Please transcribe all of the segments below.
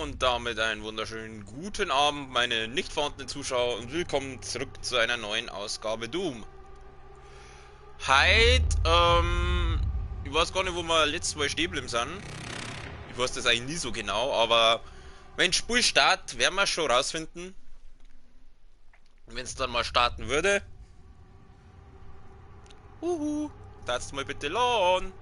Und damit einen wunderschönen guten Abend, meine nicht vorhandenen Zuschauer, und willkommen zurück zu einer neuen Ausgabe Doom. Heute, ich weiß gar nicht, wo wir letztes Mal stehen geblieben sind. Ich weiß das eigentlich nie so genau, aber wenn das Spiel startet, werden wir es schon rausfinden. Wenn es dann mal starten würde. Darfst du mal bitte laden.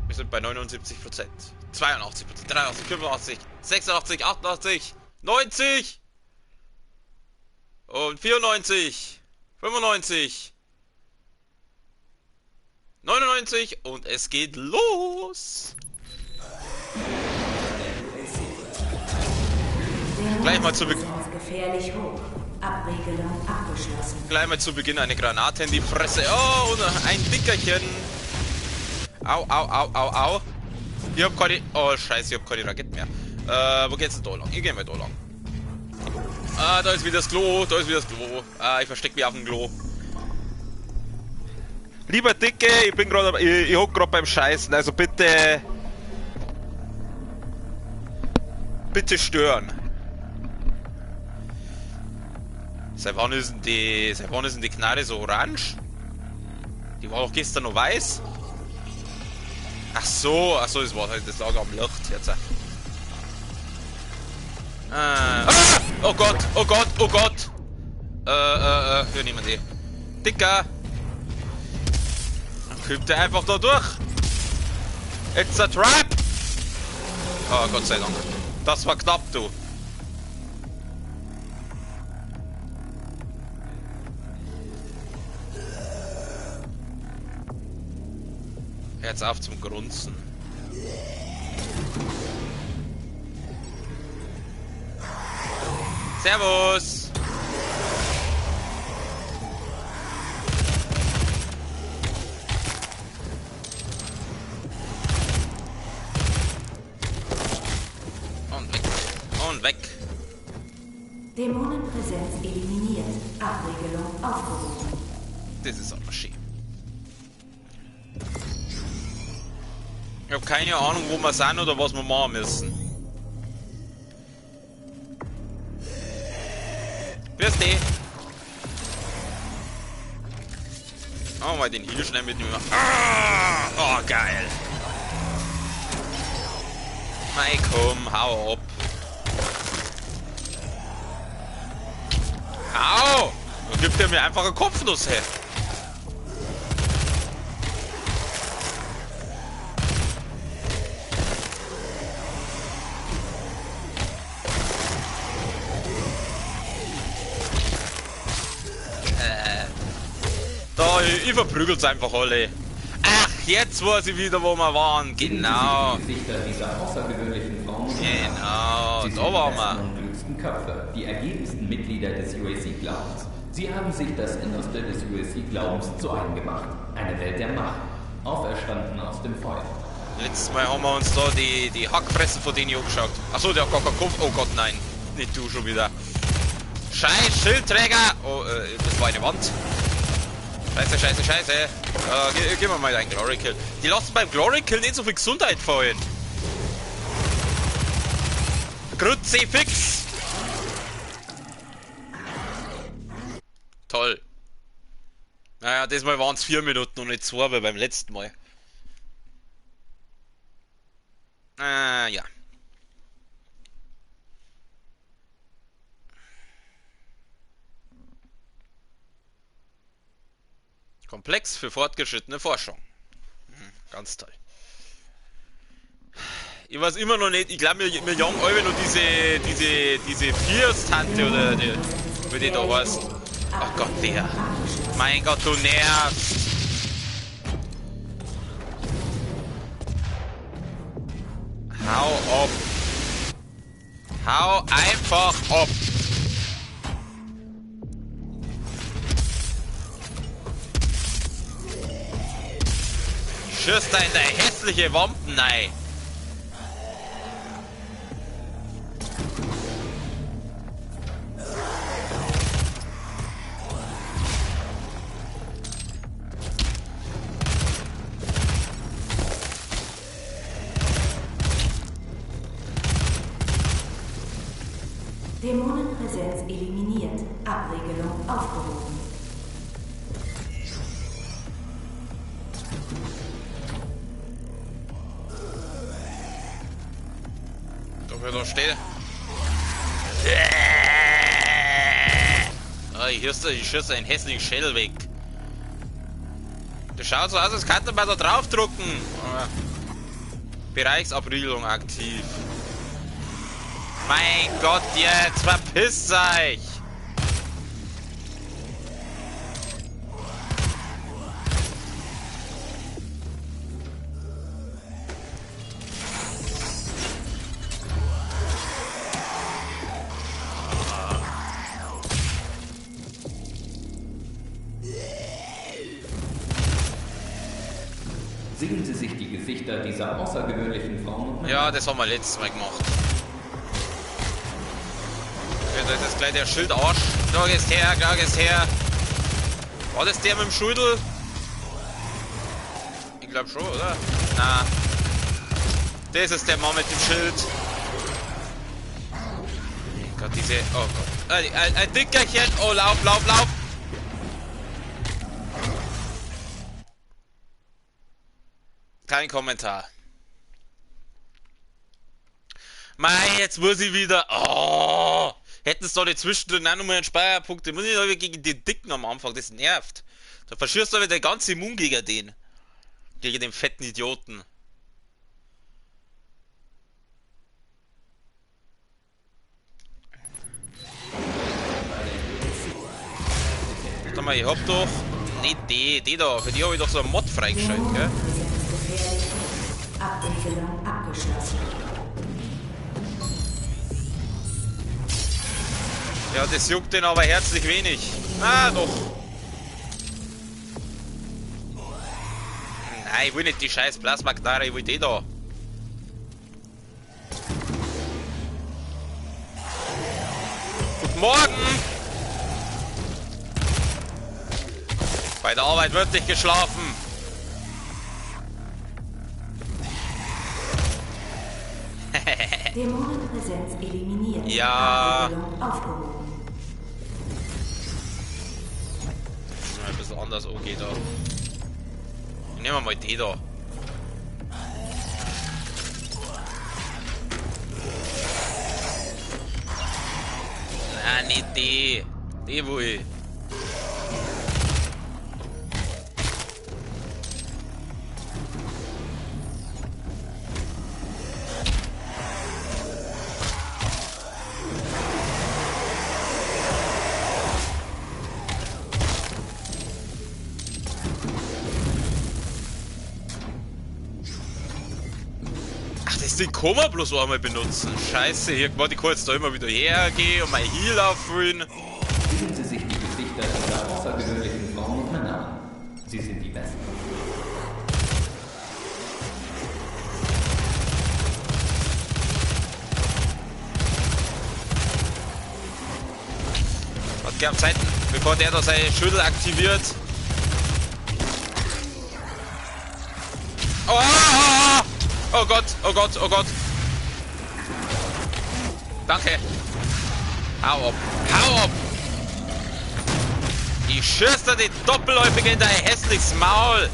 Wir sind bei 79%, 82%, 83, 85, 86, 88, 90 und 94, 95, 99 und es geht los. Gleich mal zu Beginn eine Granate in die Fresse. Oh, und ein Dickerchen. Au, au, au, au, au. Ich hab keine... Oh, scheiße, ich hab keine Raketen mehr. Wo geht's denn da lang? Ich geh mal da lang. Ah, da ist wieder das Klo, da ist wieder das Klo. Ah, ich versteck mich auf dem Klo. Lieber Dicke, ich bin gerade... Ich hock gerade beim Scheißen, also bitte... Bitte stören. Seit wann ist denn die Knarre so orange? Die war doch gestern noch weiß. Ach so, das war halt das lag am Licht jetzt. Oh Gott, oh Gott, oh Gott. Wir nehmen die. Dicker. Dann kommt der einfach da durch. It's a trap. Oh Gott sei Dank. Das war knapp, du. Jetzt auf zum Grunzen. Servus! Und weg. Und weg. Dämonenpräsenz eliminiert. Abregelung aufgehoben. Das ist aber schön. Ich habe keine Ahnung, wo wir sind oder was wir machen müssen. Grüß dich. Oh, mal den Heal schnell mitnehmen. Ah, oh, geil. Mei, komm, hau ab. Hau! Dann gibt er mir einfach eine Kopfnuss, hey. Ich verprügel's einfach alle. Ach, jetzt weiß ich wieder, wo wir waren. Genau. Genau, da waren wir. Klügsten Köpfe, die ergebensten Mitglieder des UAC-Glaubens. Sie haben sich das Innerste des UAC-Glaubens zu eigen gemacht. Eine Welt der Macht. Auferstanden aus dem Feuer. Letztes Mal haben wir uns da die Hackfressen von denen angeschaut. Achso, der hat gar keinen Kopf. Oh Gott, nein. Nicht du schon wieder. Scheiß Schildträger. Oh, das war eine Wand. Scheiße, scheiße, scheiße. Gib mir mal einen Glory Kill. Die lassen beim Glory Kill nicht so viel Gesundheit fallen. Kruzifix. Toll. Naja, diesmal waren es 4 Minuten und nicht 2, wie beim letzten Mal. Ja. Komplex für fortgeschrittene Forschung. Ganz toll. Ich weiß immer noch nicht, ich glaube, wir jagen alle nur diese Fierce-Tante oder wie die da heißt. Ach Gott, der. Mein Gott, du nervst. Hau ab. Hau einfach ab. Schießt da in der hässliche Wampen rein. Präsenz eliminiert. Abregelung aufgehoben. Doch, wer da steht. Ah, ich schieße einen hässlichen Schädel weg. Das schaut so aus, als könnte man da draufdrucken. Bereichsabriegelung aktiv. Mein Gott, jetzt verpisst euch! Sehen Sie sich die Gesichter dieser außergewöhnlichen Frauen und Männer. Ja, das haben wir letztes Mal gemacht. Das ist gleich der Schildarsch. Da gehst her, da gehst her. War das der mit dem Schudel? Ich glaube schon, oder? Na. Das ist der Mann mit dem Schild. Oh Gott, diese. Oh Gott. Ein Dickerchen. Oh, lauf, lauf, lauf. Kein Kommentar. Mei, jetzt muss ich wieder. Oh! Hätten es doch nicht zwischendrin auch nochmal einen Speierpunkt. Den muss ich doch wieder gegen den Dicken am Anfang. Das nervt. Da verschießt du wieder der ganze Immun gegen den. Gegen den fetten Idioten. Warte mal, ich hab doch. Nicht die da. Für die habe ich doch so einen Mod freigeschaltet, gell? Abregelung abgeschlossen. Ja, das juckt den aber herzlich wenig. Ah, doch. Nein, ich will nicht die scheiß Plasma-Knarre, ich will die da. Guten Morgen! Bei der Arbeit wird nicht geschlafen. Dämonenpräsenz eliminiert. Ja. Abregelung aufgehoben. Ein bisschen anders okay da. Nehmen wir mal die da. Nein, nicht die. Die wo ich. Den kann man bloß einmal benutzen. Scheiße, hier wollte ich kurz da immer wieder hergehen und mein Heal auffüllen. Sehen Sie sich die Gesichter dieser außergewöhnlichen Frauen und Männer an. Sie sind die Besten. Hat gern Zeit, bevor der da seine Schüttel aktiviert. Oh! Oh Gott, oh Gott, oh Gott. Danke. Hau ab. Hau ab. Ich schieß dir die Doppelläufige in dein hässliches Maul.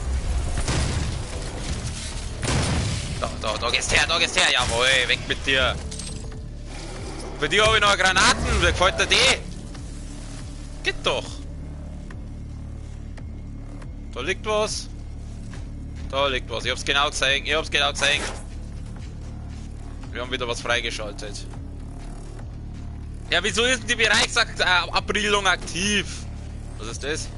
Da gehst her, jawohl, weg mit dir. Für die habe ich noch Granaten, wie gefällt dir die? Geht doch. Da liegt was. Da liegt was. Ich hab's genau gesehen. Wir haben wieder was freigeschaltet. Ja, wieso ist denn die Bereichsabriegelung aktiv? Was ist das?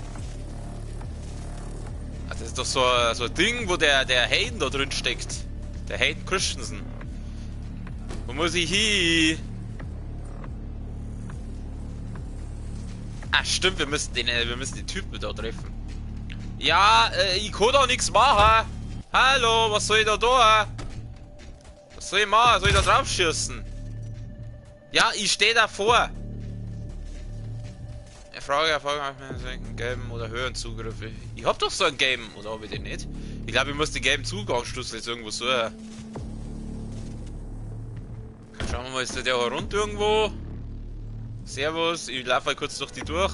Ah, das ist doch so ein Ding, wo der Hayden da drin steckt. Der Hayden Christensen. Wo muss ich hin? Ah, stimmt, wir müssen den Typen da treffen. Ja, ich kann doch nichts machen. Hallo, was soll ich da tun? Was soll ich machen? Soll ich da drauf schießen? Ja, ich stehe davor. Frage, gelben oder höheren Zugriff. Ich hab doch so einen gelben, oder hab ich den nicht? Ich glaube, ich muss den gelben Zugangsschlüssel jetzt irgendwo suchen. Schauen wir mal, ist der hier rund irgendwo? Servus, ich laufe mal kurz durch die durch.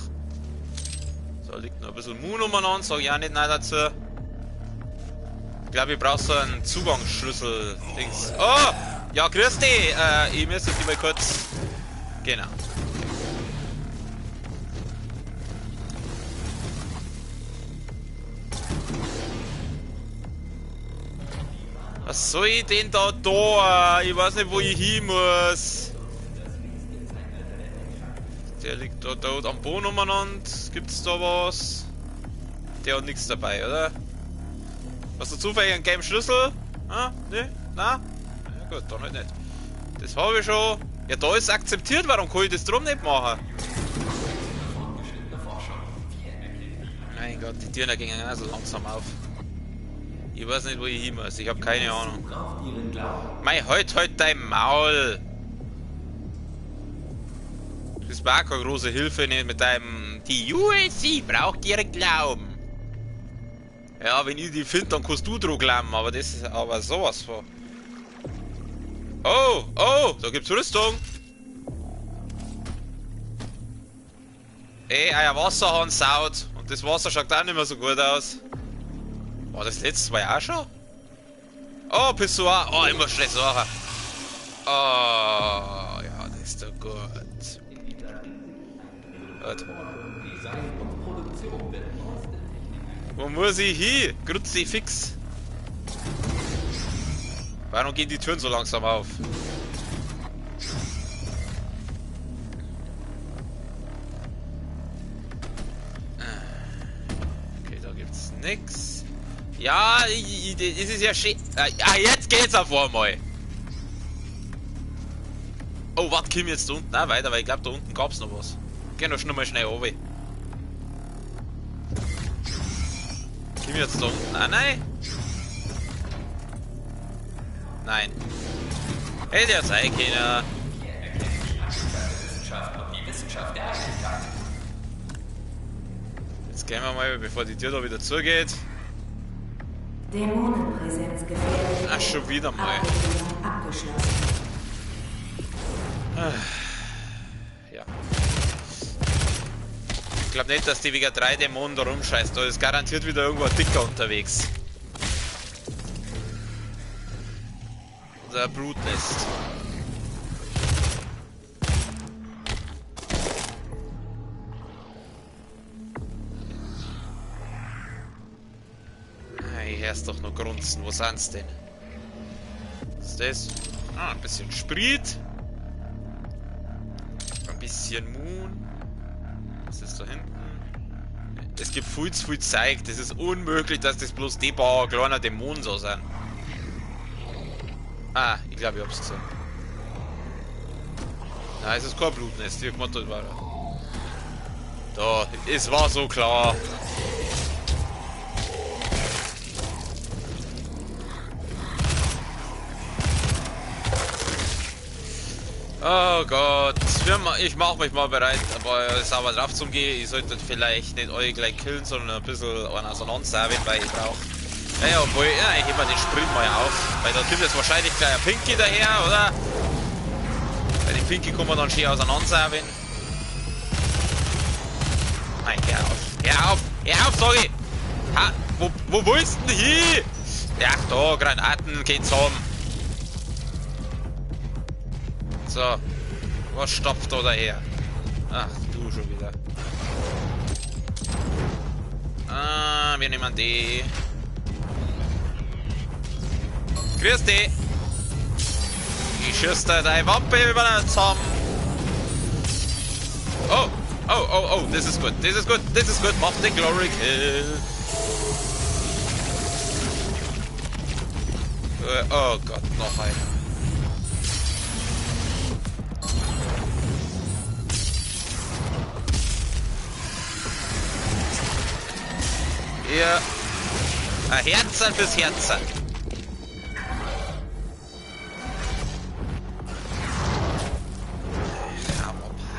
So, liegt noch ein bisschen Moon umeinander, sag ich auch nicht nein dazu. Ich glaube, ich brauche so einen Zugangsschlüssel. Dings. Oh! Ja, grüß dich! Ich müsste die mal kurz. Genau. Was soll ich denn da tun? Ich weiß nicht, wo ich hin muss. Der liegt da tot am Boden umeinander. Gibt's da was? Der hat nichts dabei, oder? Hast du zufällig einen gelben Schlüssel? Ah, ne? Na? Ja gut, dann halt nicht. Das habe ich schon. Ja, da ist akzeptiert, warum kann ich das drum nicht machen? Mein Gott, die Türen gingen auch so langsam auf. Ich weiß nicht, wo ich hin muss, ich habe keine Ahnung. Mei, halt dein Maul! Das war keine große Hilfe nicht mit deinem... Die USC braucht ihren Glauben. Ja, wenn ich die finde, dann kannst du dran glauben, aber das ist aber sowas von... Oh, oh, da gibt's Rüstung. Ey, euer Wasserhahn saut. Und das Wasser schaut auch nicht mehr so gut aus. War das letzte Mal auch schon? Oh, Pissoir. Oh, immer schnell Sache. Oh, ja, das ist doch gut. Gut. Wo muss ich hin? Grützi fix. Warum gehen die Türen so langsam auf? Okay, da gibt's nix. Ja, es ist ja schön. Jetzt geht's auf einmal. Oh, warte, komm jetzt da unten auch weiter, weil ich glaube, da unten gab's noch was. Geh noch mal schnell runter. Komm jetzt da unten. Ah, nein. Nein. Hätte ja sein können. Jetzt gehen wir mal, bevor die Tür da wieder zugeht. Dämonenpräsenz gefährdet. Ach, schon wieder mal. Abregelung abgeschlossen. Ja. Ich glaube nicht, dass die wegen 3 Dämonen da rumscheißt. Da ist garantiert wieder irgendwo ein Dicker unterwegs. Oder ein Blutnest. Ich hör's doch noch grunzen. Wo sind's denn? Was ist das? Ah, ein bisschen Sprit. Ein bisschen Moon. Was ist da hinten? Es gibt viel zu viel Zeug. Das ist unmöglich, dass das bloß die paar kleiner Dämonen so sind. Ah, ich glaube, ich hab's gesehen. Nein, es ist kein Blutnest. Wie gemacht war da. Es war so klar. Oh Gott, ich mach mich mal bereit, aber sauber drauf zu gehen. Ich sollte vielleicht nicht euch gleich killen, sondern ein bisschen auseinandersagen, weil ich brauche. Naja, obwohl, ja, ich heb mal den Sprint mal auf. Weil da kommt jetzt wahrscheinlich gleich ein Pinky daher, oder? Bei dem Pinky kann man dann schön auseinandersagen. Nein, hör auf, sag ich! Ha, wo willst du denn hin? Ja, da, Granaten geht's haben. So, was stopft da daher? Ach, du schon wieder. Ah, wir nehmen die. Grüß dich! Ich schieß da deine Wampe über den Zaum. Oh, das ist gut, mach den Glory Kill. Oh Gott, noch einer. Ja. Ein Herzen fürs Herzen.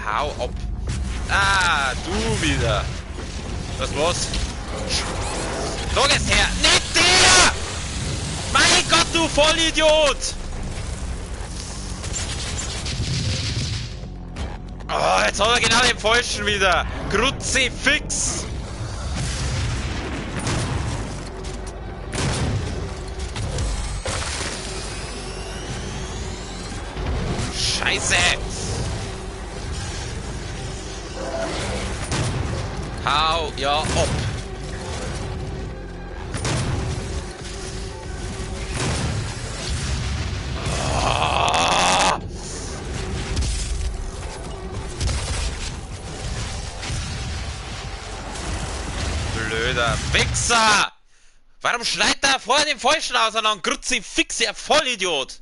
Hau ab. Ah, du wieder. Das war's. Da geht's her. Nicht der! Mein Gott, du Vollidiot! Oh, jetzt hat er genau den falschen wieder. Kruzifix. Scheiße. Hau ja ab. Oh. Blöder Wichser! Warum schneidet er vorher den Falschen auseinander? Kruzifix, ihr Vollidiot!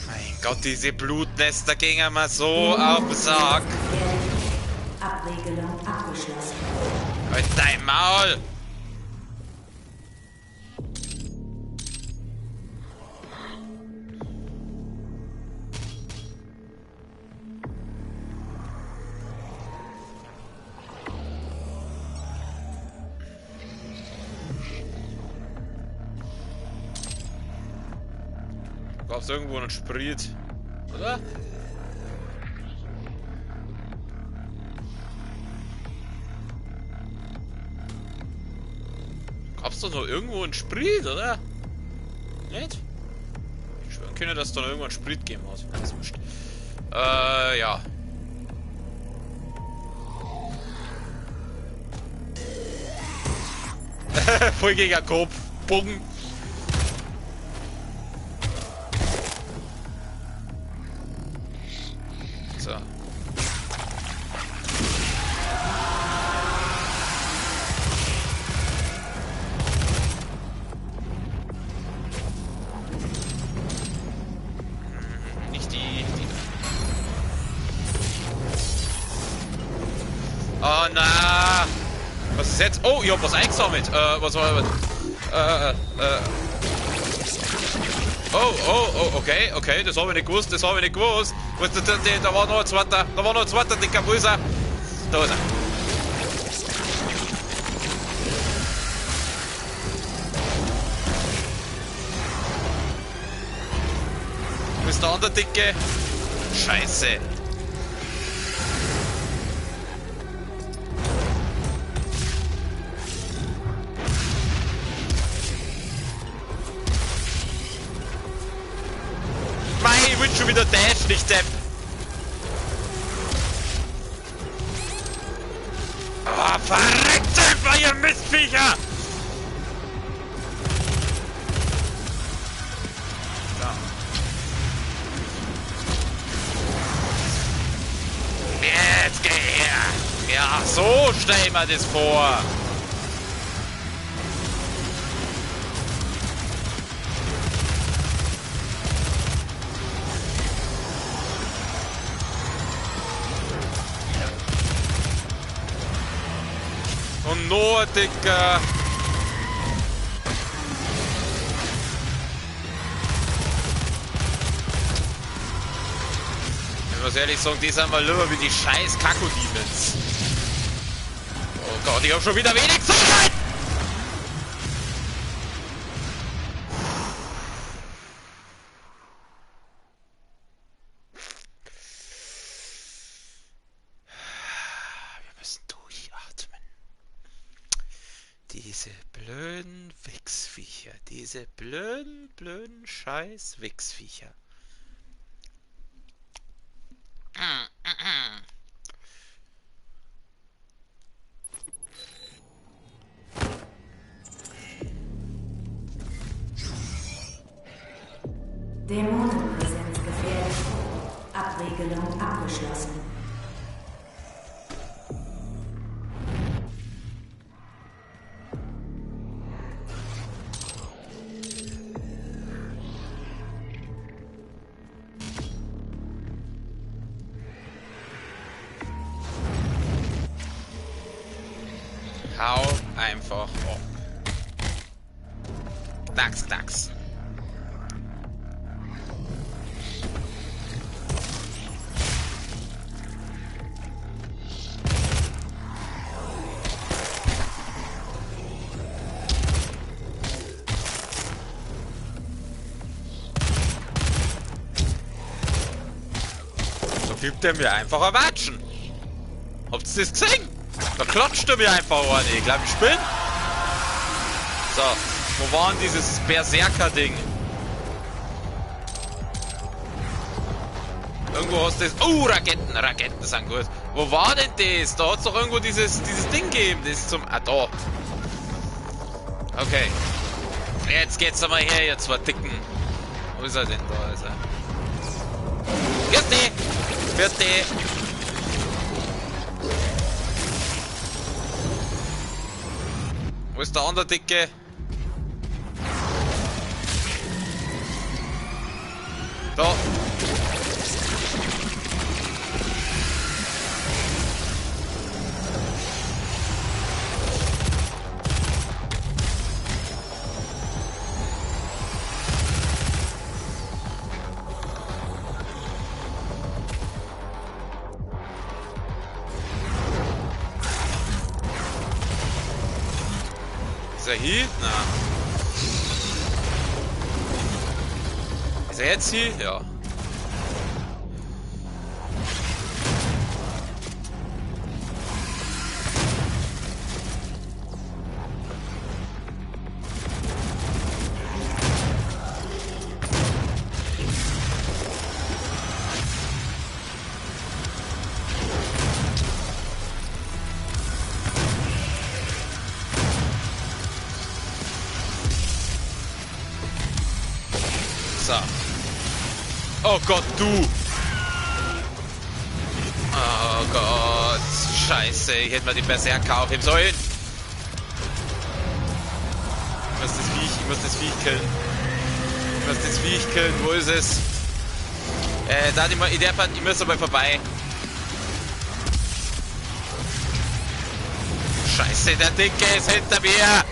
Mein Gott, diese Blutnester gingen mir so auf den Sack. Abregelung abgeschlossen. Halt dein Maul! Gab's irgendwo einen Sprit, oder? Gab's doch noch irgendwo einen Sprit, oder? Nicht? Ich schwören können, dass es da noch irgendwo einen Sprit geben hat. Das ist wurscht. Ja. Voll gegen den Kopf. Bumm. So. Nicht die. Oh na! Was ist jetzt? Oh, ich hab was eingesammelt. Was war. Oh, okay, das habe ich nicht gewusst, Da war noch ein zweiter, Dicker, wo ist er? Da ist er. Wo ist der andere Dicke? Scheiße. Ich will schon wieder Dash, nicht Depp. Oh, verreckt einfach, ihr Mistviecher! So. Jetzt geh her! Ja, so stell mir das vor! Und nur, Dicker. Ich muss ehrlich sagen, die sind mal lieber wie die scheiß Kakodemons. Oh Gott, ich hab schon wieder wenig Zeit! Wir müssen durchatmen. Diese blöden Wichsviecher. Diese blöden scheiß Wichsviecher. Dämonenpräsenz gefährdet. Abregelung abgeschlossen. Hau einfach ab. Knacks, knacks. So gibt er mir einfach ein Watschen. Habt ihr das gesehen? Da klatscht er mir einfach an. Ich glaube, ich bin. So, wo war denn dieses Berserker-Ding? Irgendwo hast du das... Oh, Raketen, Raketen sind gut. Wo war denn das? Da hat es doch irgendwo dieses Ding gegeben. Das ist zum... Ah, da. Okay. Jetzt geht's einmal her, ihr zwei Dicken. Wo ist er denn? Da ist er. Grüß dich! Grüß dich! Wo ist der andere Dicke? Da. Ist er hier? Na. Ist er jetzt hier? Ja. So. Oh Gott, du! Oh Gott. Scheiße, ich hätte mal den Berserker aufheben sollen. Ich muss das Viech killen. Ich muss das Viech killen. Wo ist es? Da ich muss aber vorbei. Scheiße, der Dicke ist hinter mir!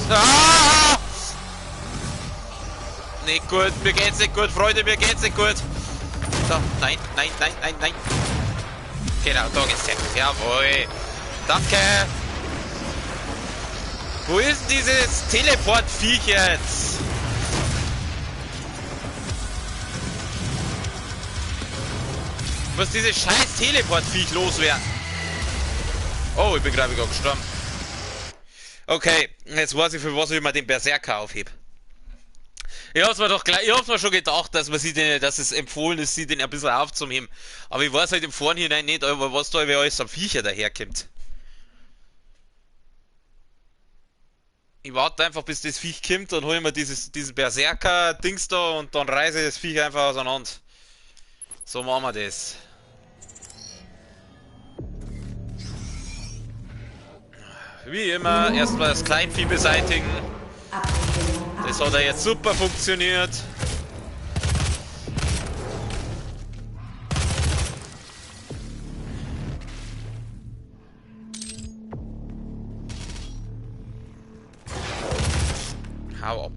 Ah! Nicht gut, mir geht's nicht gut, Freunde, mir geht's nicht gut. So, nein, nein, nein, nein, nein. Genau, da geht's sehr gut, jawohl. Danke. Wo ist dieses Teleport-Viech jetzt? Ich muss dieses scheiß Teleport-Viech loswerden. Oh, ich bin gerade wieder gestorben. Okay, jetzt weiß ich, für was ich mal den Berserker aufhebe. Ich hab's mir schon gedacht, dass es empfohlen ist, sie den ein bisschen aufzuheben. Aber ich weiß halt im Vorhinein nicht, was da alles am Viecher daherkommt. Ich warte einfach, bis das Viech kommt und hol mir diesen Berserker-Dings da und dann reiße ich das Viech einfach auseinander. So machen wir das. Wie immer, erstmal das Kleinvieh beseitigen. Das hat ja jetzt super funktioniert. Hau ab.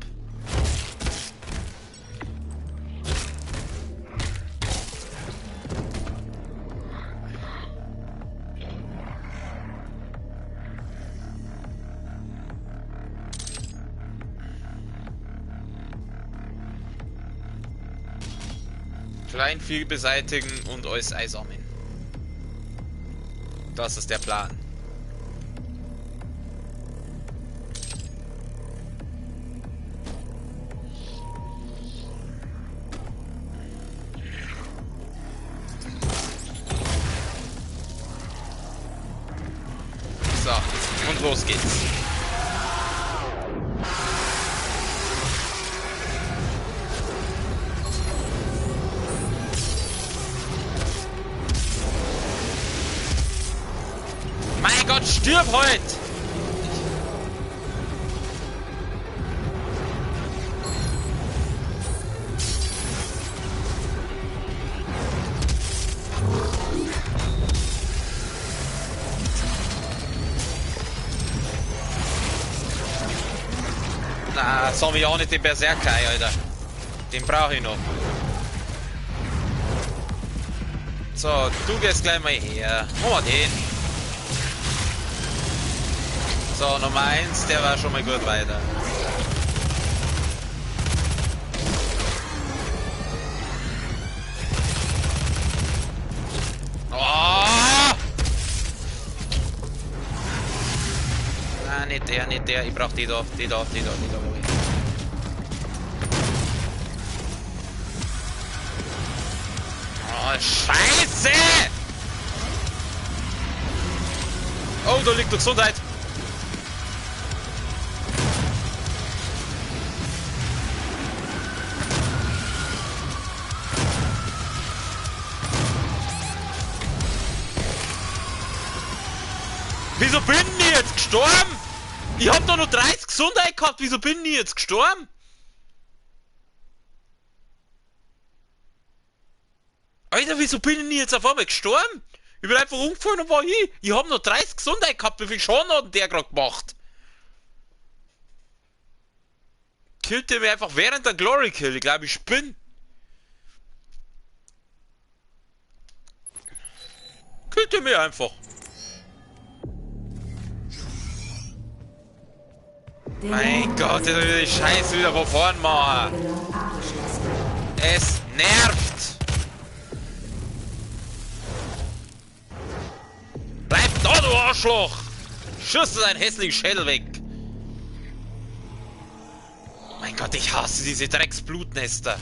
Kleinvieh beseitigen und alles einsammeln. Das ist der Plan. So, und los geht's. Mein Gott, stirb heute! Jetzt haben wir auch nicht den Berserker, Alter. Den brauche ich noch. So, du gehst gleich mal her. Machen wir den. So, Nummer 1, der war schon mal gut weiter. Oh! Nein, nicht der, nicht der. Ich brauch die da, die da, die da, die da. Oh, Scheiße! Oh, da liegt doch Gesundheit. Wieso bin ich jetzt gestorben? Ich hab doch nur 30 Gesundheit gehabt. Wieso bin ich jetzt gestorben? Alter, wieso bin ich jetzt auf einmal gestorben? Ich bin einfach umgefallen und war hier. Ich hab noch 30 Gesundheit gehabt. Wie viel Schaden hat denn der gerade gemacht? Killt der mir einfach während der Glory Kill. Ich glaube, ich spinne. Killt der mir einfach. Mein Gott, jetzt will ich die Scheiße wieder von vorn machen. Es nervt. Bleib da, du Arschloch! Schuss deinen hässlichen Schädel weg! Mein Gott, ich hasse diese Drecksblutnester.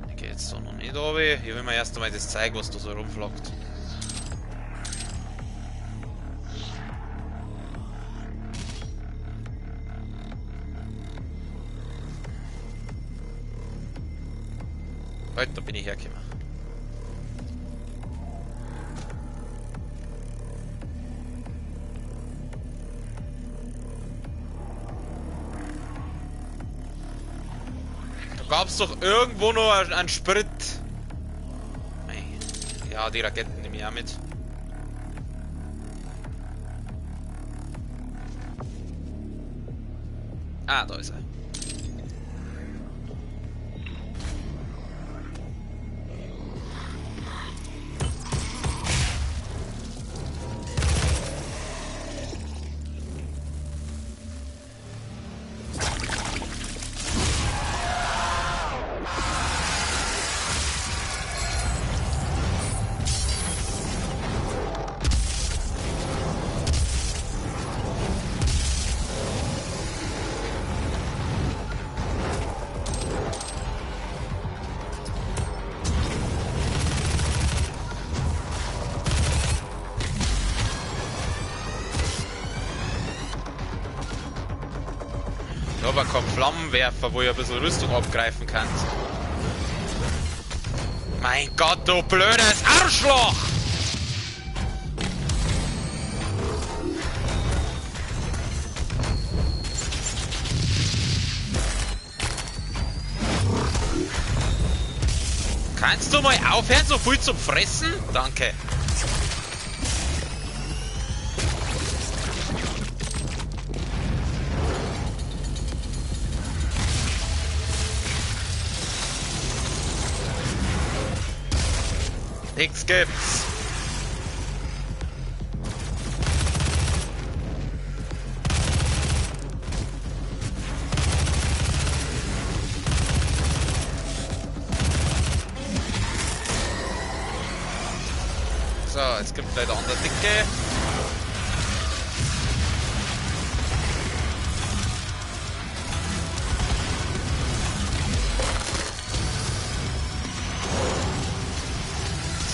Ich geh jetzt so noch nicht runter. Hier will mir erst einmal das zeigen, was da so rumflackt. Halt, da bin ich hergekommen. Da gab es doch irgendwo noch einen Sprit. Ja, die Raketen nehme ich auch mit. Ah, da ist er. Aber kein Flammenwerfer, wo ihr ein bisschen Rüstung abgreifen könnt. Mein Gott, du blödes Arschloch! Kannst du mal aufhören, so viel zu fressen? Danke. Nichts gibt's. So, jetzt gibt es leider an der Dicke.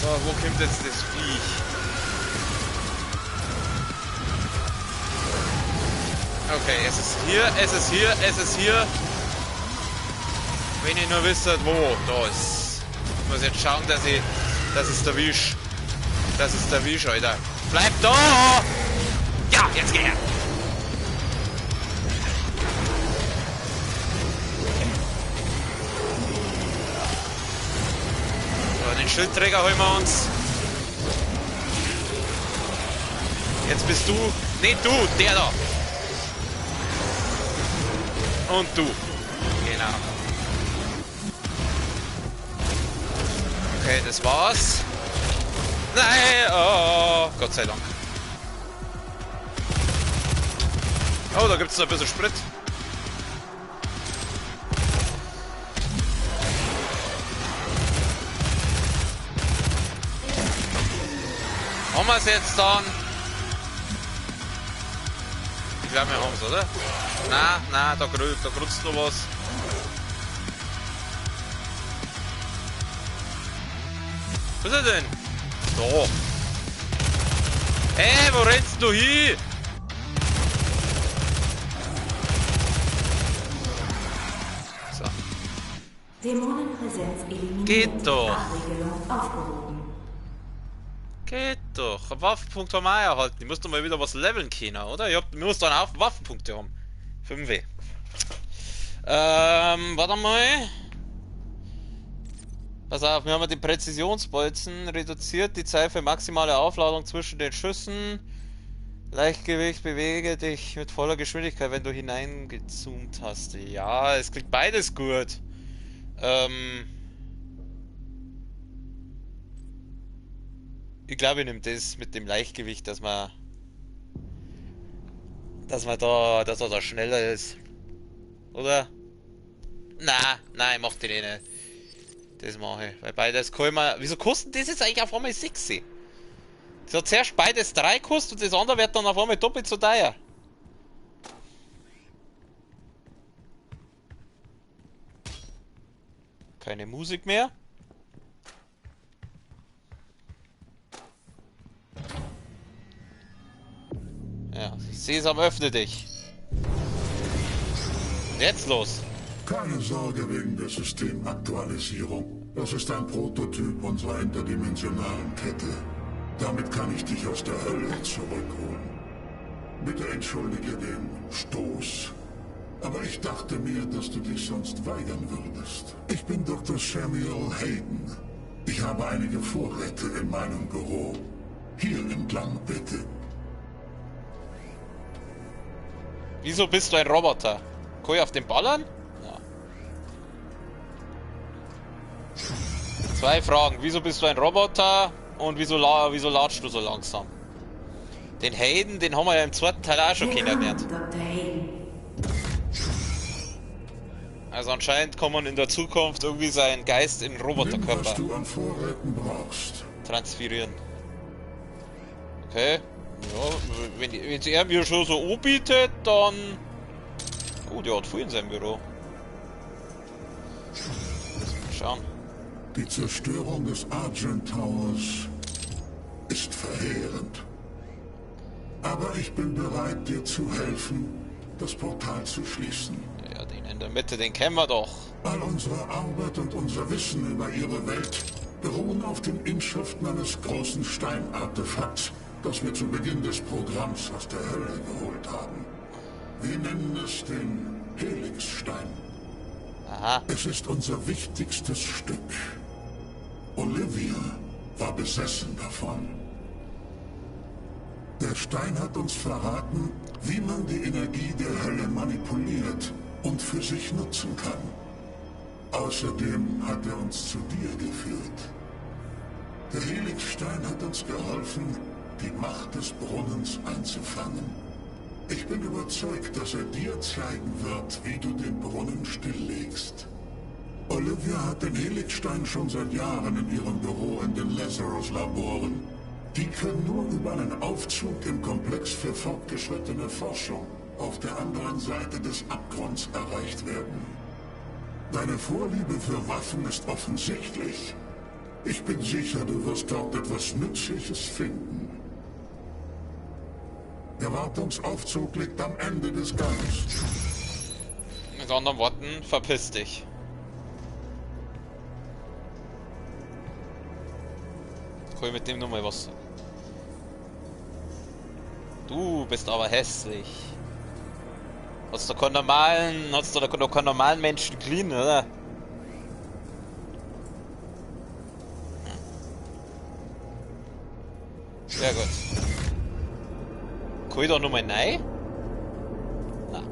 So, wo kommt jetzt das Viech? Okay, es ist hier, es ist hier, es ist hier. Wenn ihr nur wisst, wo, da ist. Ich muss jetzt schauen, dass es der Wisch. Das ist der Wisch, Alter. Bleib da! Ja, jetzt geh her! So, den Schildträger holen wir uns. jetzt bist du. Nee, du, der da. Und du. Genau. Okay, das war's. Nein, oh, Gott sei Dank. Oh, da gibt's noch ein bisschen Sprit. Haben wir es jetzt dann? Ich glaube, wir haben es, oder? Nein, da grutzt noch was. Wo ist er denn? Da. Hey, wo rennst du hin? So. Dämonenpräsenz eliminiert. Geht doch. Abregelung aufgehoben. Geht doch. Einen Waffenpunkt haben wir auch erhalten. Ich muss doch mal wieder was leveln können, oder? Ich muss dann auch Waffenpunkte haben. 5W. Warte mal. Pass auf, wir haben den Präzisionsbolzen. Reduziert die Zeit für maximale Aufladung zwischen den Schüssen. Leichtgewicht, bewege dich mit voller Geschwindigkeit, wenn du hineingezoomt hast. Ja, es klingt beides gut. Ich glaube, ich nehme das mit dem Leichtgewicht, dass er da schneller ist. Oder? Nein, ich mach den eh nicht. Das mache ich. Weil beides kann ich mir. Wieso kostet das jetzt eigentlich auf einmal 6? Das hat zuerst beides 3 gekostet und das andere wird dann auf einmal doppelt so teuer. Keine Musik mehr. Ja, Sesam, öffne dich. Jetzt los. Keine Sorge wegen der Systemaktualisierung. Das ist ein Prototyp unserer interdimensionalen Kette. Damit kann ich dich aus der Hölle zurückholen. Bitte entschuldige den Stoß. Aber ich dachte mir, dass du dich sonst weigern würdest. Ich bin Dr. Samuel Hayden. Ich habe einige Vorräte in meinem Büro. Hier entlang, bitte. Wieso bist du ein Roboter? Kann ich auf den ballern? Ja. 2 Fragen. Wieso bist du ein Roboter? Und wieso latschst du so langsam? Den Hayden, den haben wir ja im zweiten Teil auch schon kennengelernt. Dr. Hayden. Also anscheinend kann man in der Zukunft irgendwie seinen Geist in Nimm, was Roboterkörper du an Vorräten brauchst. transferieren. Okay. Ja, wenn er mir schon so anbietet, dann... Oh, der hat viel in seinem Büro. Mal schauen. Die Zerstörung des Argent Towers ist verheerend. Aber ich bin bereit, dir zu helfen, das Portal zu schließen. Ja, den in der Mitte, den kennen wir doch. All unsere Arbeit und unser Wissen über ihre Welt beruhen auf den Inschriften eines großen Steinartefakts, das wir zu Beginn des Programms aus der Hölle geholt haben. Wir nennen es den Helixstein. Aha. Es ist unser wichtigstes Stück. Olivia war besessen davon. Der Stein hat uns verraten, wie man die Energie der Hölle manipuliert und für sich nutzen kann. Außerdem hat er uns zu dir geführt. Der Helixstein hat uns geholfen, die Macht des Brunnens einzufangen. Ich bin überzeugt, dass er dir zeigen wird, wie du den Brunnen stilllegst. Olivia hat den Helixstein schon seit Jahren in ihrem Büro in den Lazarus-Laboren. Die können nur über einen Aufzug im Komplex für fortgeschrittene Forschung auf der anderen Seite des Abgrunds erreicht werden. Deine Vorliebe für Waffen ist offensichtlich. Ich bin sicher, du wirst dort etwas Nützliches finden. Der Wartungsaufzug liegt am Ende des Gangs. Mit anderen Worten, verpiss dich. Kann ich mit dem nochmal was sagen? Du bist aber hässlich. Hast du keinen normalen Menschen clean, oder? Sehr gut. Will ich da nochmal rein? Nein.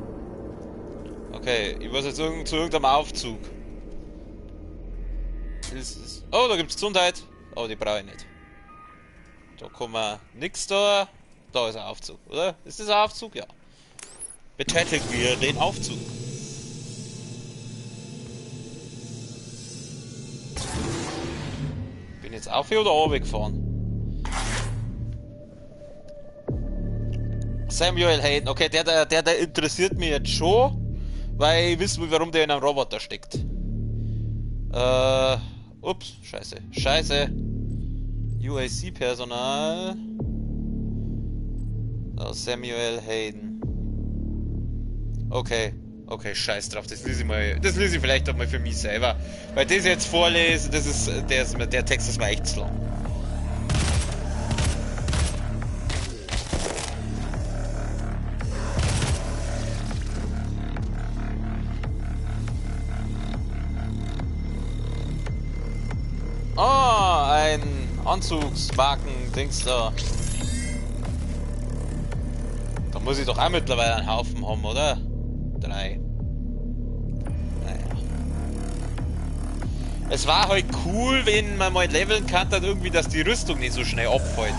Okay, ich muss jetzt zu irgendeinem Aufzug. Oh, da gibt's Gesundheit. Oh, die brauche ich nicht. Da kann man nix da. Da ist ein Aufzug, oder? Ist das ein Aufzug? Ja. Betätigen wir den Aufzug. Bin jetzt auf oder runter gefahren? Samuel Hayden, okay, der interessiert mich jetzt schon, weil ich wissen will, warum der in einem Roboter steckt. Ups, scheiße. UAC-Personal. Oh, Samuel Hayden. Okay, scheiß drauf, das lese ich vielleicht doch mal für mich selber. Weil das jetzt vorlesen, der Text ist mir echt zu lang. Oh, ein Anzugsmarken-Dings da. Da muss ich doch auch mittlerweile einen Haufen haben, oder? 3. Naja. Es war halt cool, wenn man mal leveln kann, dann irgendwie, dass die Rüstung nicht so schnell abfällt.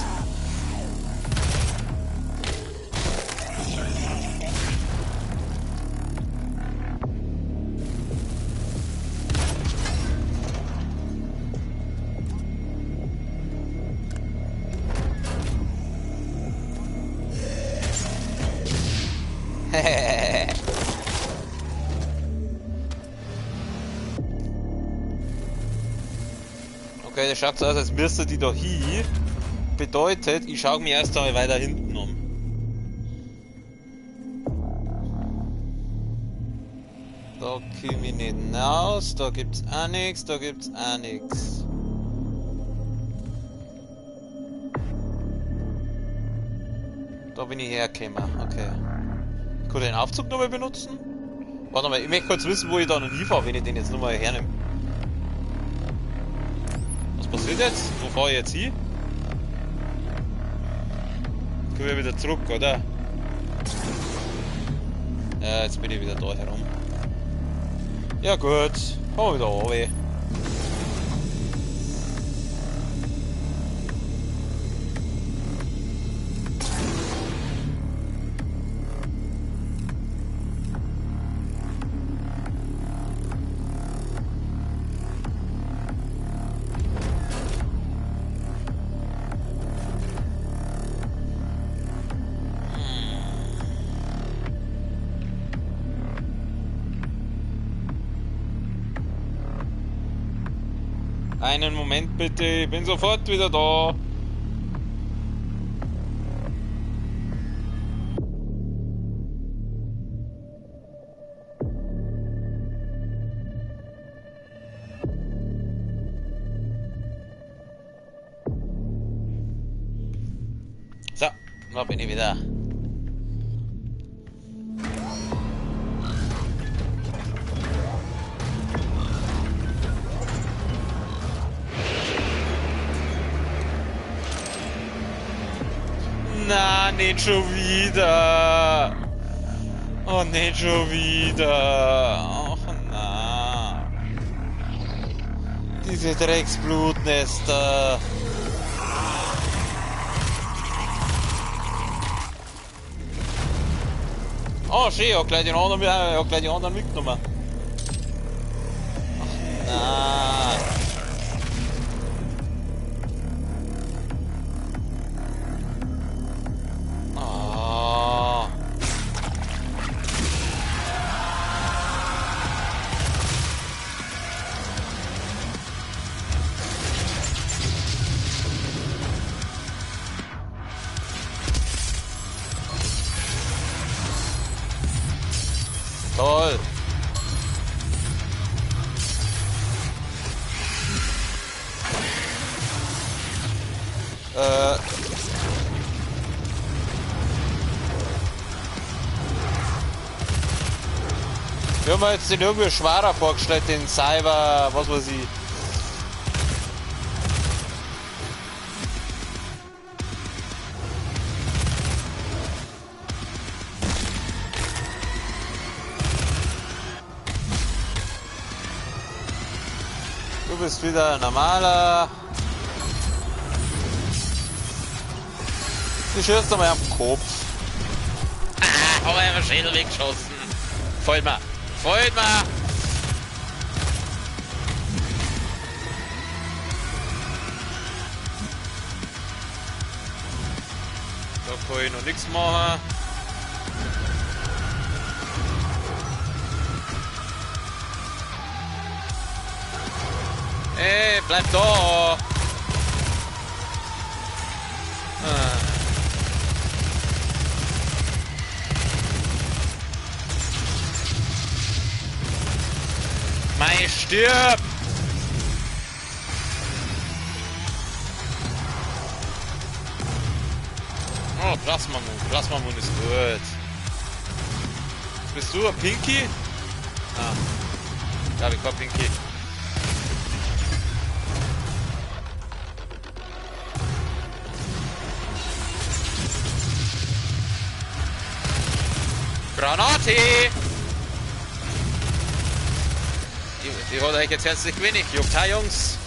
Okay, das schaut so aus, als müsste die da hin. Bedeutet, ich schaue mir erst einmal weiter hinten um. Da komme ich nicht raus, da gibt's auch nichts, da gibt's auch nichts. Da bin ich hergekommen, okay. Ich kann den Aufzug nochmal benutzen? Warte mal, ich möchte kurz wissen, wo ich da noch hinfahre, wenn ich den jetzt nochmal hernehme. Was passiert jetzt? Wo fahre ich jetzt hin? Kommen wir wieder zurück, oder? Ja, jetzt bin ich wieder da herum. Ja gut, fahren wir wieder runter. Einen Moment bitte, ich bin sofort wieder da. So, da bin ich wieder. Na, nicht schon wieder. Oh, nicht schon wieder. Ach, na. Diese Drecksblutnester. Oh, schön, ich hab gleich die anderen mitgenommen. Ach, na. Toll. Wir haben jetzt den irgendwie schwerer vorgestellt, den Cyber, was weiß ich. Du bist wieder ein normaler. Ich schießt einmal am Kopf. Ah, hab ich einen Schädel weggeschossen. Folgt mir. Folgt mir. Da kann ich noch nichts machen. Ey, bleib da! Ah. Mei, stirb! Oh, Plasmamoon. Plasmamoon ist gut. Bist du ein Pinky? Ah. Da hab ich kein Pinky. Granate! Die hat euch jetzt herzlich wenig, juckt ha Jungs.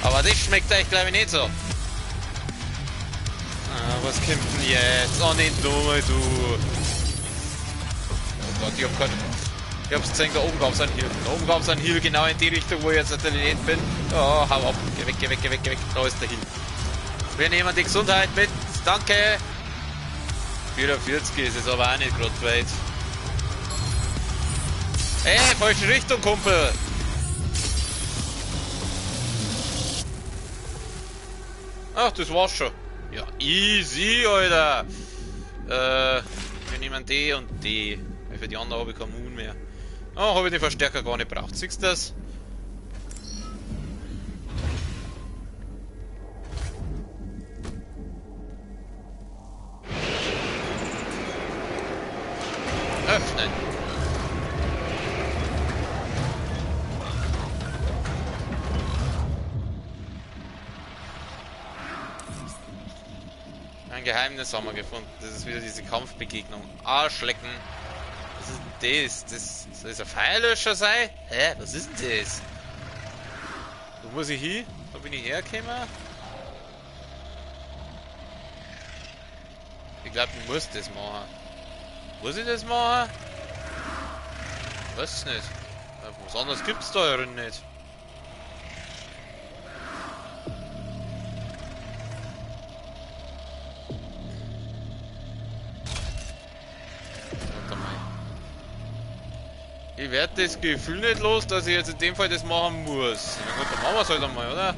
Aber das schmeckt euch glaube ich nicht so. Ah, was kommt denn jetzt? Oh nicht nochmal du. Oh Gott, ich hab's gesehen, da oben gab's einen Heal. Da oben gab's einen Heal genau in die Richtung, wo ich jetzt natürlich nicht bin. Oh, hau ab. Geh weg, geh weg, geh weg, geh weg. Da ist der Heal. Wir nehmen die Gesundheit mit. Danke. 44 ist es aber auch nicht gerade weit. Ey, falsche Richtung, Kumpel! Ach, das war's schon. Ja, easy, Alter! Wir nehmen die und die. Weil für die anderen habe ich keinen Moon mehr. Oh, habe ich den Verstärker gar nicht braucht. Siehst du das? Öffnen. Ein Geheimnis haben wir gefunden. Das ist wieder diese Kampfbegegnung. Arschlecken. Was ist denn das? Soll das ein Feuerlöscher sein? Hä? Was ist denn das? Wo muss ich hin? Wo bin ich hergekommen? Ich glaube, ich muss das machen. Muss ich das machen? Ich weiß es nicht. Was anderes gibt es da ja nicht. Warte mal. Ich werde das Gefühl nicht los, dass ich jetzt in dem Fall das machen muss. Na gut, dann machen wir es halt einmal, oder?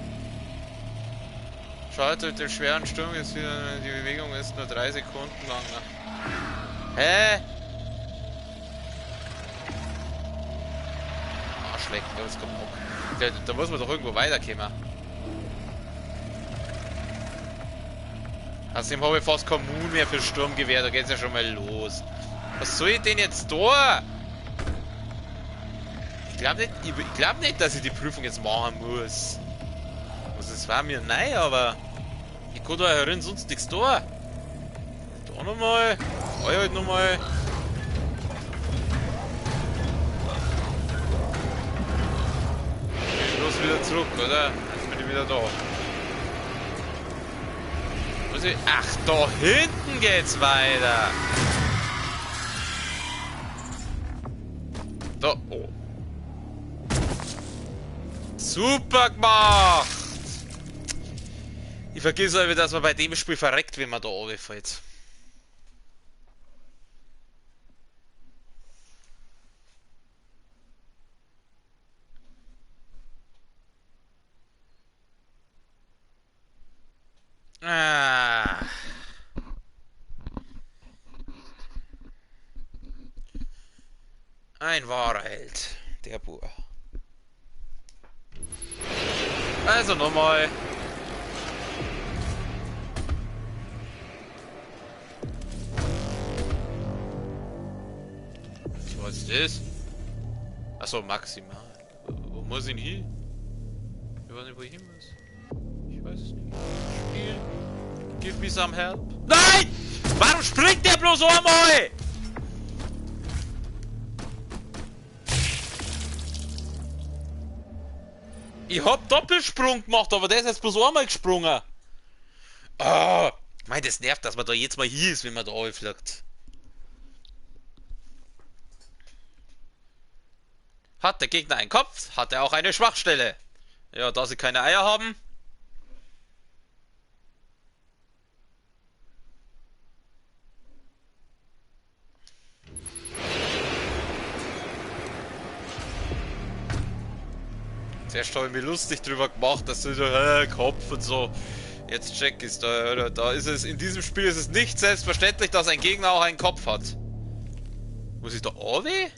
Schaltet den schweren Sturm jetzt wieder. Die Bewegung ist nur 3 Sekunden lang. Hä? Arschleck, das kommt auch. Da muss man doch irgendwo weiterkommen. Außerdem habe ich fast keinen Moon mehr für Sturmgewehr, da geht's ja schon mal los. Was soll ich denn jetzt tun? Ich glaube nicht, dass ich die Prüfung jetzt machen muss. Also es war mir nein, aber ich kann da herin sonst nichts tun. Da nochmal. Feuer halt nochmal. Ich bin bloß wieder zurück, oder? Jetzt bin ich wieder da. Muss ich... Ach, da hinten geht's weiter. Da... Oh. Super gemacht! Ich vergiss aber, dass man bei dem Spiel verreckt, wenn man da runterfällt. Ah. Ein wahrer Held, der Bur. Also nochmal. Was ist das? Achso, maximal. Wo muss ich hin? Ich weiß nicht, wo ich hin muss. Ich weiß es nicht. Spiel. Give me some help. Nein! Warum springt der bloß einmal? Ich hab Doppelsprung gemacht, aber der ist jetzt bloß einmal gesprungen. Ah, mein, das nervt, dass man da jetzt mal hier ist, wenn man da runterfliegt. Hat der Gegner einen Kopf, hat er auch eine Schwachstelle. Ja, da sie keine Eier haben. Zuerst habe ich mir lustig drüber gemacht, dass du so, Kopf und so. Jetzt check ist da ist es, in diesem Spiel ist es nicht selbstverständlich, dass ein Gegner auch einen Kopf hat. Muss ich da weh?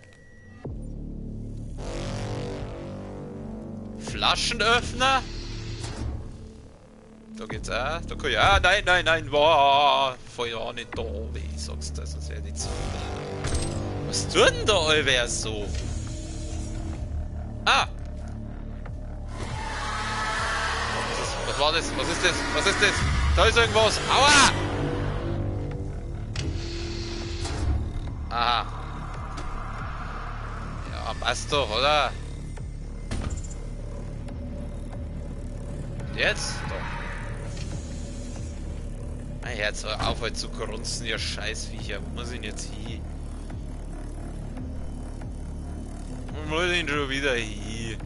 Flaschenöffner? Da geht's auch. Da kann ich. Ah, nein, wow. Voll ja nicht da weh, sagst du, sonst wäre nicht so. Was tut denn da wer so? Ah! Was war das? Was ist das? Was ist das? Da ist irgendwas. Aua! Aha. Ja, passt doch, oder? Jetzt? Doch. Mein Herz, hör auf halt zu grunzen, ihr Scheißviecher. Wo muss ich denn jetzt hin? Wo muss ich denn schon wieder hin?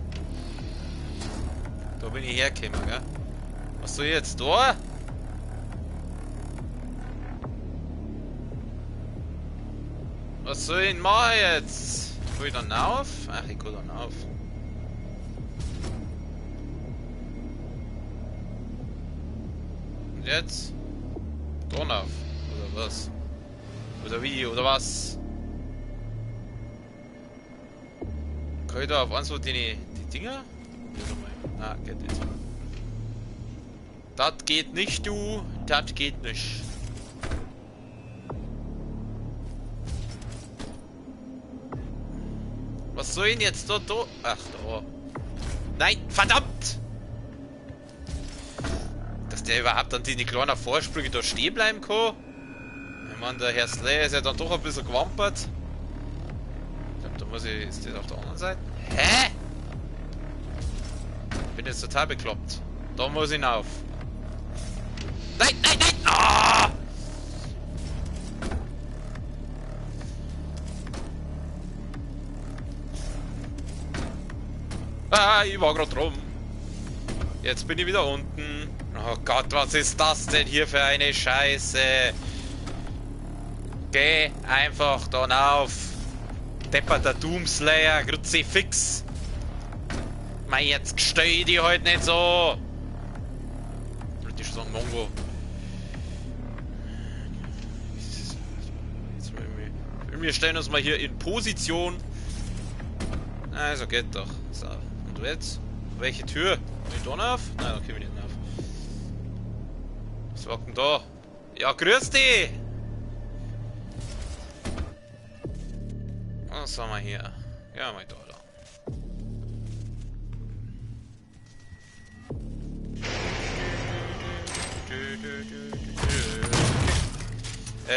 Da bin ich hergekommen, gell? Was soll ich jetzt da? Was soll ich denn machen jetzt? Will ich dann auf? Ach, ich kann dann auf. Und jetzt? Dann auf. Oder was? Oder wie? Oder was? Kann ich da auf eins so die Dinger? Ah, geht nicht. Das geht nicht, du. Das geht nicht. Was soll ihn jetzt da? Ach, da. Nein, verdammt! Dass der überhaupt an die kleinen Vorsprünge da stehen bleiben kann. Ich meine, der Herr Slayer ist ja dann doch ein bisschen gewampert. Ich glaube, da muss ich. Ist das auf der anderen Seite? Hä? Bin jetzt total bekloppt. Da muss ich hinauf. Nein! Ah! Ah, ich war gerade rum. Jetzt bin ich wieder unten. Oh Gott, was ist das denn hier für eine Scheiße? Geh einfach dann auf. Depperter Doomslayer, Kruzifix. Mei, jetzt steh ich die heute nicht so. Würde ich sagen, Mongo. Wir stellen uns mal hier in Position. Also geht doch. So. Und jetzt? Welche Tür? Bin ich da auf? Nein, da komme ich nicht auf. Was war denn da? Ja, grüß dich! Was haben wir hier? Ja, mal da lang.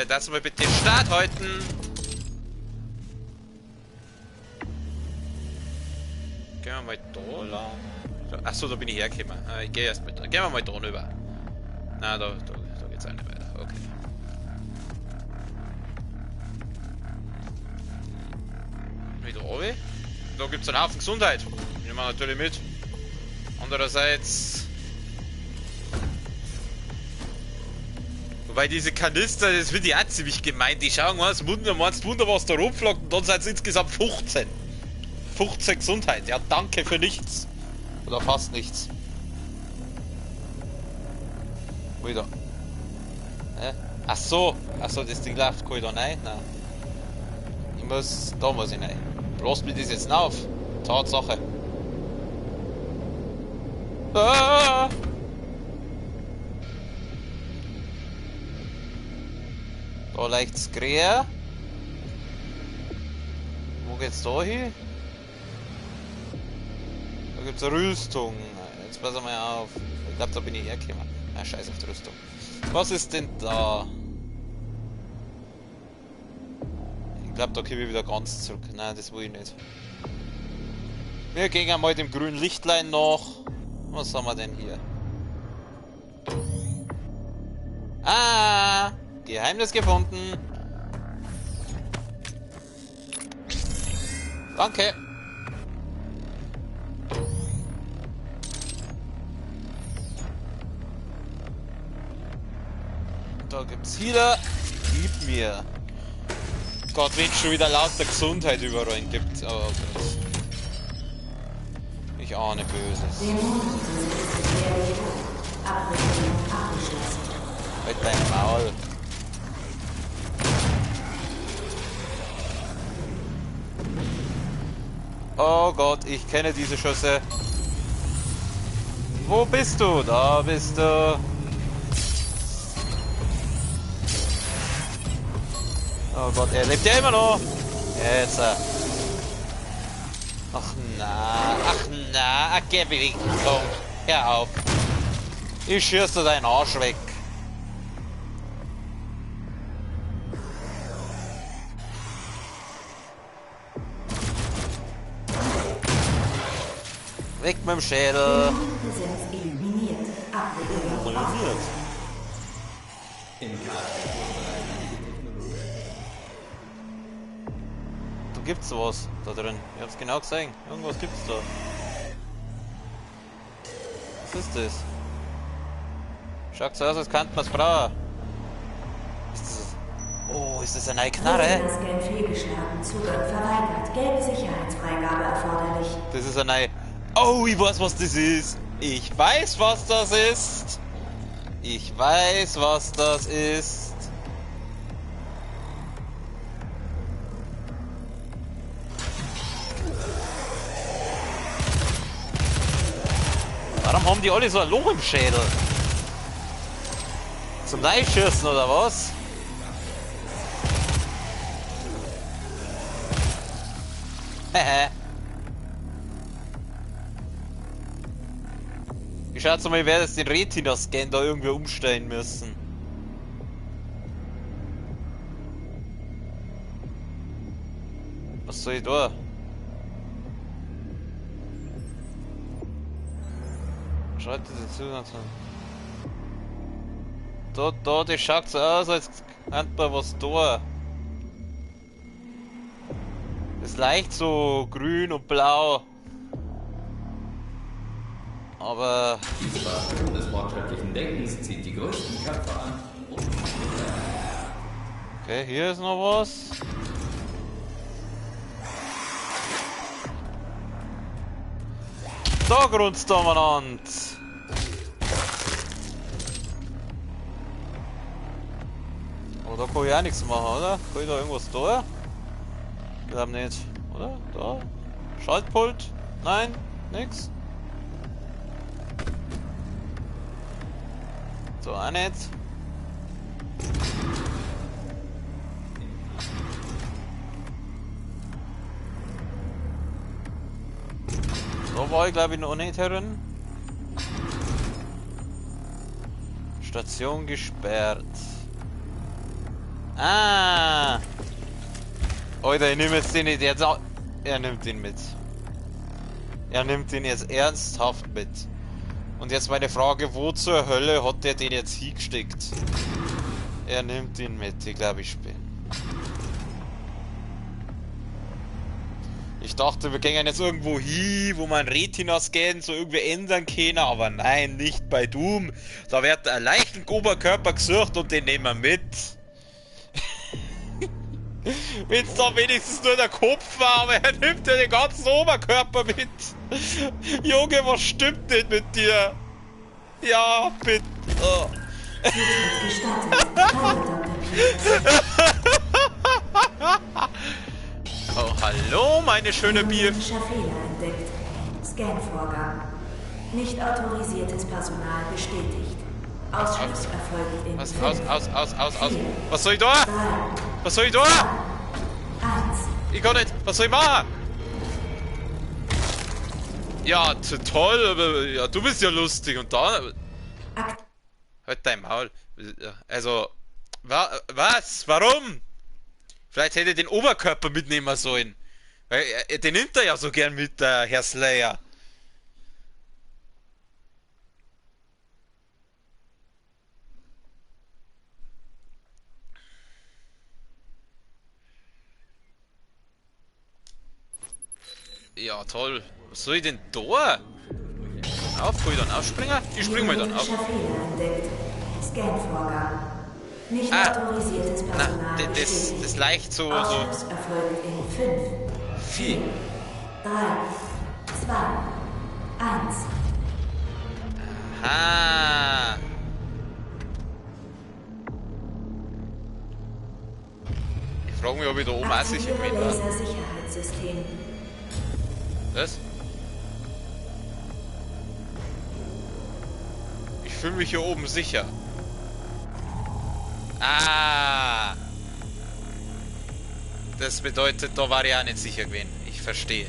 Das mal bitte Start halten. Gehen wir mal da lang. Achso, da bin ich hergekommen. Ich gehe erst mal da. Gehen wir mal da rüber. Na, da geht's auch nicht weiter. Okay. Wieder oben. Da gibt's einen Haufen Gesundheit. Nehmen wir natürlich mit. Andererseits. Wobei diese Kanister, das finde ich auch ziemlich gemein. Die schauen mal, Wunder, was da rumflockt und dann sind es insgesamt 15. 15 Gesundheit. Ja, danke für nichts. Oder fast nichts. Wieder. Ach so, das Ding läuft. Kann ich da rein? Nein. Da muss ich rein. Bloß mir das jetzt auf. Tatsache. Ah! Da liegt's grün. Wo geht's da hin? Da gibt's eine Rüstung. Jetzt pass mal auf. Ich glaube, da bin ich hergekommen. Ah, scheiß auf die Rüstung. Was ist denn da? Ich glaube, da komme ich wieder ganz zurück. Nein, das will ich nicht. Wir gehen einmal dem grünen Lichtlein nach. Was haben wir denn hier? Ah! Geheimnis gefunden. Danke. Da gibt's hier. Gib mir. Gott, wenn es schon wieder lauter Gesundheit überall gibt. Aber gut. Ich ahne Böses. Mit deinem Maul. Oh Gott, ich kenne diese Schüsse. Wo bist du? Da bist du. Oh Gott, er lebt ja immer noch. Jetzt. Ach na, geh weg. Komm, hör auf. Ich schieß dir deinen Arsch weg. Weg mit dem Schädel. Eliminiert. Eliminiert. Da gibt's was da drin. Ich hab's genau gesehen. Irgendwas gibt's da. Was ist das? Schaut so aus, als könnte man's brauchen. Ist das... Oh, ist das eine neue Knarre? Scan fehlgeschlagen. Zugang verweigert. Gelbe Sicherheitsfreigabe erforderlich. Das ist eine neue... Oh, ich weiß, was das ist. Ich weiß, was das ist. Ich weiß, was das ist. Warum haben die alle so ein Loch im Schädel? Zum Neischießen oder was? Hehe. Ich schätze mal, ich werde jetzt den Retina-Scan da irgendwie umstellen müssen. Was soll ich da? Schaut diese Zusatz an. Da, das schaut so aus, als könnte man was da. Das ist leicht so grün und blau. Aber... Die Sprache des fortschrittlichen Denkens zieht die größten Köpfe an. Okay, hier ist noch was. Da grunzt umeinander. Oh, da kann ich auch nichts machen, oder? Kann ich da irgendwas tun? Ich glaube nicht, oder? Da? Schaltpult? Nein? Nix? So, auch nicht. Da war ich glaube ich noch nicht herin. Station gesperrt. Ah! Alter, ich nehme jetzt den nicht jetzt auch. Er nimmt ihn mit. Er nimmt ihn jetzt ernsthaft mit. Und jetzt meine Frage, wo zur Hölle hat der den jetzt hingesteckt? Er nimmt ihn mit, ich glaube ich bin. Ich dachte, wir gehen jetzt irgendwo hin, wo man Retina-Scan so irgendwie ändern kann, aber nein, nicht bei Doom. Da wird ein leichten Oberkörper gesucht und den nehmen wir mit. Wenn's da wenigstens nur der Kopf war, aber er nimmt ja den ganzen Oberkörper mit. Junge, was stimmt nicht mit dir? Ja, bitte. Oh. Oh, hallo, meine schöne Bier. Fehler entdeckt. Scan-Vorgang. Nicht autorisiertes Personal bestätigt. Ausschluss erfolgt in Was? 5, Aus. 4, Was soll ich da? 3, Was soll ich da? 1. Ich kann nicht. Was soll ich machen? Ja, toll, aber ja, du bist ja lustig und da. Akt Halt dein Maul. Also, was? Warum? Vielleicht hätte ich den Oberkörper mitnehmen sollen. Den nimmt er ja so gern mit, der Herr Slayer. Ja, toll. Was soll ich denn da? Aufbrüdern, aufspringen? Ich spring mal dann auf. Fehler entdeckt. Scan-Vorgang. Nicht autorisiertes Personal Na, bestätigt. das leicht so. Ausschluss erfolgt in 5, 4. 3, 2, 1. Ah. Ich frage mich, ob ich da oben auch sicher Aktiviere bin. Lasersicherheitssystem. Was? Ich fühle mich hier oben sicher. Ah. Das bedeutet, da war ich auch nicht sicher gewesen. Ich verstehe.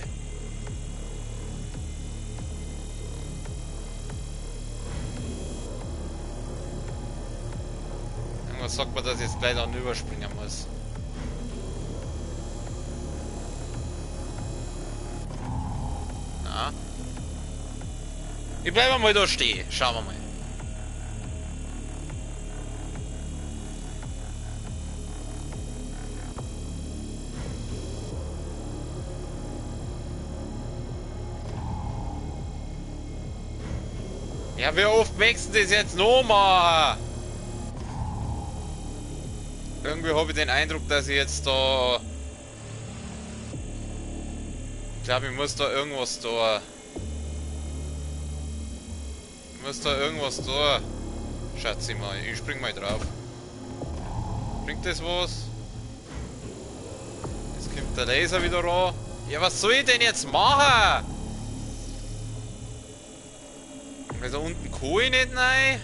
Irgendwas sagt man, dass ich jetzt gleich noch überspringen muss. Na? Ich bleibe mal da stehen. Schauen wir mal. Ja, wie oft wächst das jetzt nochmal? Irgendwie habe ich den Eindruck, dass ich jetzt da... Ich glaube, ich muss da irgendwas da... Ich muss da irgendwas da... Schatzi mal, ich spring mal drauf. Bringt das was? Jetzt kommt der Laser wieder ran. Ja, was soll ich denn jetzt machen? Weil da unten kann ich nicht rein.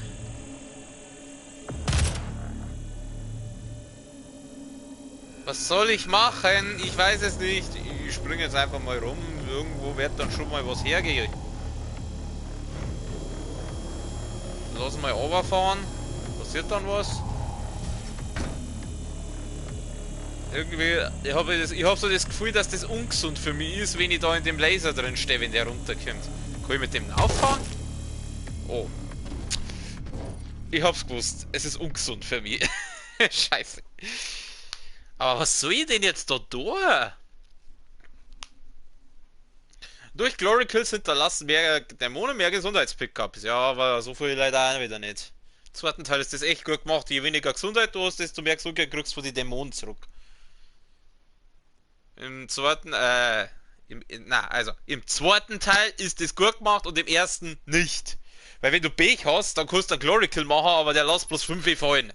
Was soll ich machen? Ich weiß es nicht. Ich springe jetzt einfach mal rum. Irgendwo wird dann schon mal was hergehen. Lass mal runterfahren. Passiert dann was? Irgendwie, ich hab so das Gefühl, dass das ungesund für mich ist, wenn ich da in dem Laser drin stehe, wenn der runterkommt. Kann ich mit dem auffahren? Oh. Ich hab's gewusst. Es ist ungesund für mich. Scheiße. Aber was soll ich denn jetzt da tun? Durch Glory Kills hinterlassen mehr Dämonen, mehr Gesundheitspickups. Ja, aber so viel leider auch wieder nicht. Im zweiten Teil ist das echt gut gemacht. Je weniger Gesundheit du hast, desto mehr Gesundheit kriegst du von den Dämonen zurück. Im zweiten, im zweiten Teil ist das gut gemacht und im ersten nicht. Weil wenn du Pech hast, dann kannst du einen Glory Kill machen, aber der lässt bloß 5 fallen.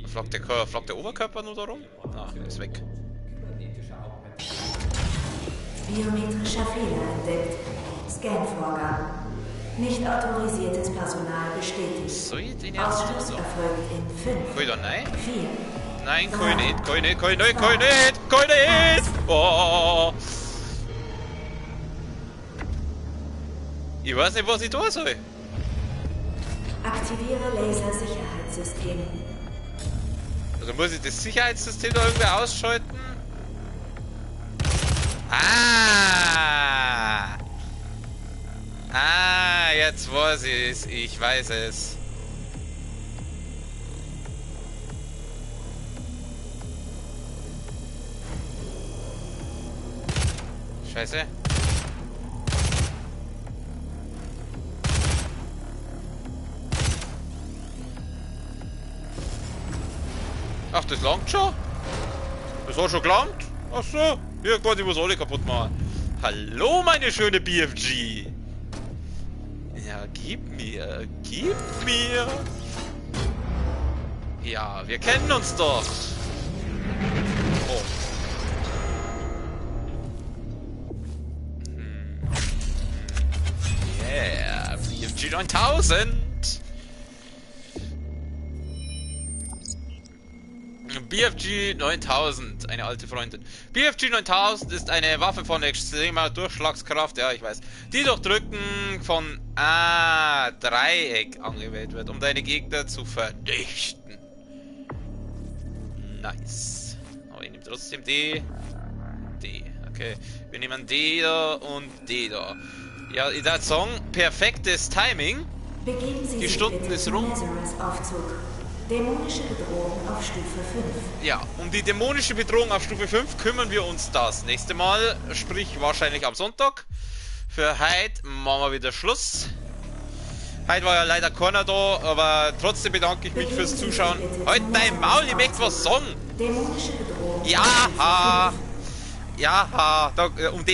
Flaggt der Oberkörper nur darum? Ah, ist weg. Biometrischer Fehler entdeckt. Scan-Vorgang. Nicht autorisiertes Personal bestätigt. Soll ich den jetzt Ausschluss so? erfolgt in 5, Kann ich da nein? 4. Nein, kann ich nicht, kann ich nicht, kann ich nicht, kann ich nicht, kann ich nicht! Oh. Ich weiß nicht, was ich tun soll. Aktiviere Lasersicherheitssystem. Also muss ich das Sicherheitssystem da irgendwie ausschalten? Ah! Ah, jetzt weiß ich es. Ich weiß es. Scheiße. Ach, das langt schon? Das hat schon gelangt? Ach so. Ja Gott, ich muss alle kaputt machen. Hallo, meine schöne BFG. Ja, gib mir. Gib mir. Ja, wir kennen uns doch. Oh. Yeah, BFG 9000. BFG 9000, eine alte Freundin. BFG 9000 ist eine Waffe von extremer Durchschlagskraft, ja, ich weiß, die durch Drücken von Dreieck angewählt wird, um deine Gegner zu vernichten. Nice. Aber ich nehme trotzdem die. Okay, wir nehmen die da und die da. Ja, ich würde sagen, perfektes Timing. Begeben Sie Die sich Stunden bitte ist zum rum. Lazarus-Aufzug. Dämonische Bedrohung auf Stufe 5. Ja, um die dämonische Bedrohung auf Stufe 5 kümmern wir uns das nächste Mal, sprich wahrscheinlich am Sonntag. Für heute machen wir wieder Schluss. Heute war ja leider keiner da, aber trotzdem bedanke ich mich fürs Zuschauen. Halt dein Maul, ich möchte was sagen. Dämonische Bedrohung. Ja, ja, da,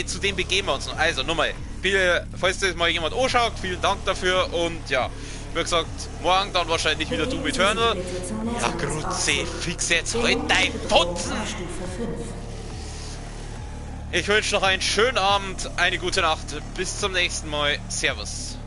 zu dem begeben wir uns noch. Also nochmal, falls das mal jemand anschaut, vielen Dank dafür und ja, wie gesagt, morgen dann wahrscheinlich wieder Doom Eternal. Ja, Grütze, fix jetzt, halt dein Fotzen! Ich wünsche noch einen schönen Abend, eine gute Nacht, bis zum nächsten Mal, Servus.